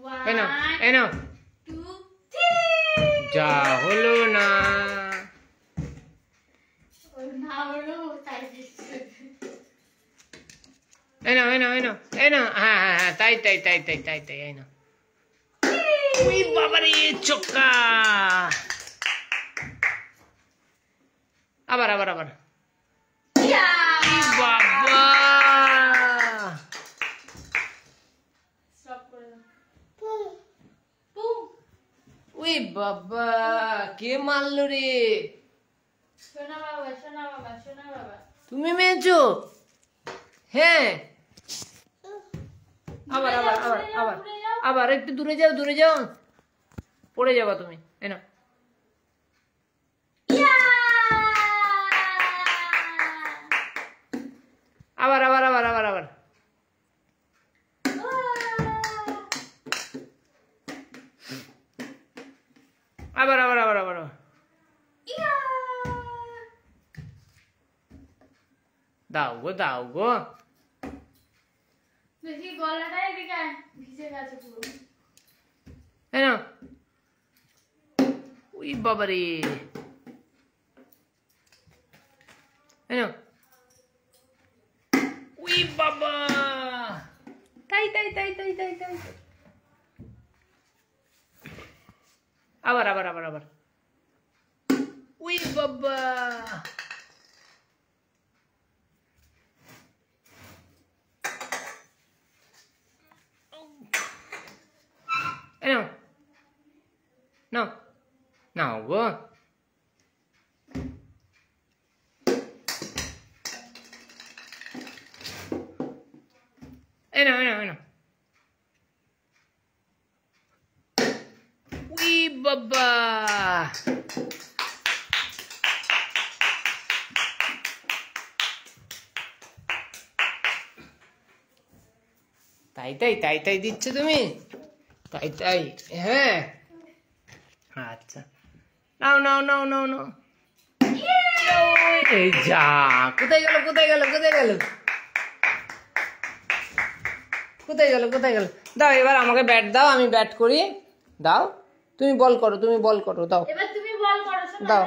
এনো যা হলো না। এনো এনো এনো এনো হ্যাঁ হ্যাঁ হ্যাঁ তাই তাই তাই তাই তাই তাই এনো। উই বাবারে চক্কা। আবার আবার আবার বাবা। উই বাবা কে মারলো রে? সোনা বাবা সোনা বাবা সোনা বাবা। তুমি মেরেছো? হ্যাঁ আবার আবার আবার আবার আবার একটু দূরে যাও দূরে যাও, পড়ে যাবা তুমি। এনো আবার আবার আবার আবার আবার আবার আবার আবার আবার দাও গো দাও গো। দেখি গলাটাই দিকে ভিজে গেছে পুরো। এনো উই বাবারে এনো উই বাবা তাই তাই তাই তাই তাই তাই। আবার আবার আবার আবার উই বাবা। এনো নাও নাও গো। এনো এনো এনো উই বাবা। তাই তাই তাই তাই দিচ্ছ তুমি? তাই তাই হ্যাঁ আচ্ছা নাও নাও নাও নাও নাও। এই যা কোথায় গেল কোথায় গেল কোথায় গেল কোথায় গেল কোথায় গেল? দাও এবার আমাকে ব্যাট দাও, আমি ব্যাট করি। দাও তুমি বল করো তুমি বল করো দাও। এবার তুমি বল করো সোনা। দাও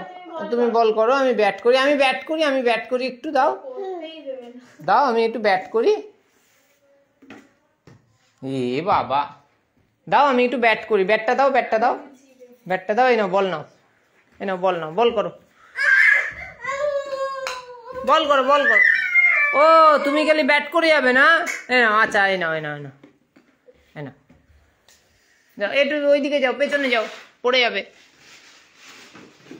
তুমি বল করো, আমি ব্যাট করি আমি ব্যাট করি আমি ব্যাট করি একটু দাও দাও আমি একটু ব্যাট করি। এ বাবা দাও আমি একটু ব্যাট করি, ব্যাটটা দাও ব্যাটটা দাও ব্যাটটা দাও। এই নাও বল নাও এই নাও বল নাও বল করো বল করো বল করো। ও তুমি খালি ব্যাট করে যাবে না? এই নাও আচ্ছা এই নাও এই নাও এই নাও এই নাও যাও একটু ওইদিকে যাও পেছনে যাও পড়ে যাবে।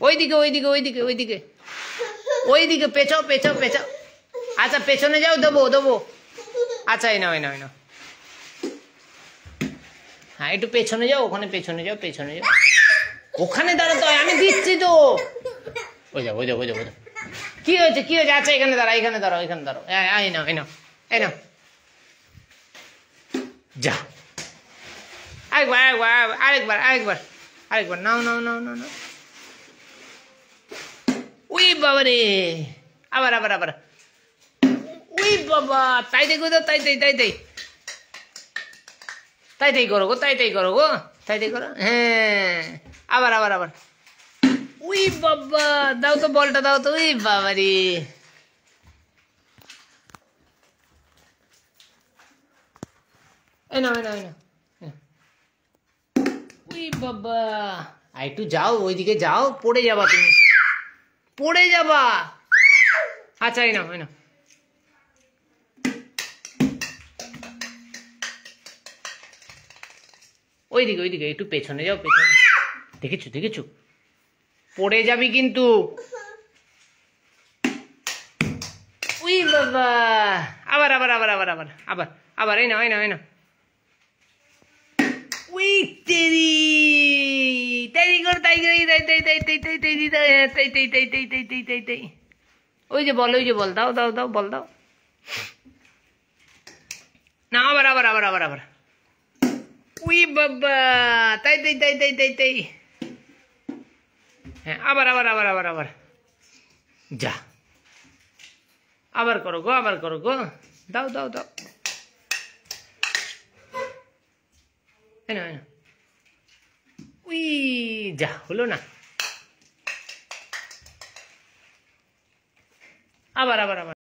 ওইদিকে ওইদিকে ওইদিকে ওইদিকে ওইদিকে পেছাও পেছাও পেছাও। আচ্ছা পেছনে যাও দেবো দেবো। আচ্ছা এই নাও এই নাও এই নাও। হ্যাঁ একটু পেছনে যাও ওখানে পেছনে যাও পেছনে যাও। ওখানে দাঁড়াতে হয় আমি দিচ্ছি তো। ওই যাও ওই যাও ওই যাও ওই যাও। কি হয়েছে কি হয়েছে? আচ্ছা এখানে দাঁড়াও এখানে দাঁড়াও এখানে দাঁড়াও। এই নাও এই নাও এই নাও যা। আরেকবার আরেকবার আরেকবার আরেকবার আরেকবার নাও নাও নাও নাও নাও। উই বাবা রে আবার আবার আবার উই বাবা তাই দেখো তো তাই তাই তাই তাই তাই তাই করো গো তাই তাই করো গো তাই তাই করো। হ্যাঁ আবার আবার আবার উই বাবা দাও তো বলটা দাও তো। উই বাবা রে এই নাও এই নাও এই নাও। উই বাবা একটু যাও ওইদিকে যাও পড়ে যাবা তুমি পড়ে যাবা। আচ্ছা এই নাও এই নাও। ওইদিকে ওইদিকে একটু পেছনে যাও পেছনে। দেখেছো দেখেছো পড়ে যাবি কিন্তু। উই বাবা আবার আবার আবার আবার আবার আবার আবার এই নাও এই নাও এই নাও। উই তেরি তাই কর তাই তাই তাই তাই তাই তাই তাই তাই তাই তাই তাই তাই তাই তাই তাই তাই। ওই যে বল দাও দাও দাও বল দাও না। আবার আবার আবার আবার আবার উই বাবা তাই তাই তাই তাই তাই তাই। হ্যাঁ আবার আবার আবার আবার আবার যা আবার করো গো দাও দাও দাও। এই নাও, এই নাও। উই যা হলো না, আবার আবার আবার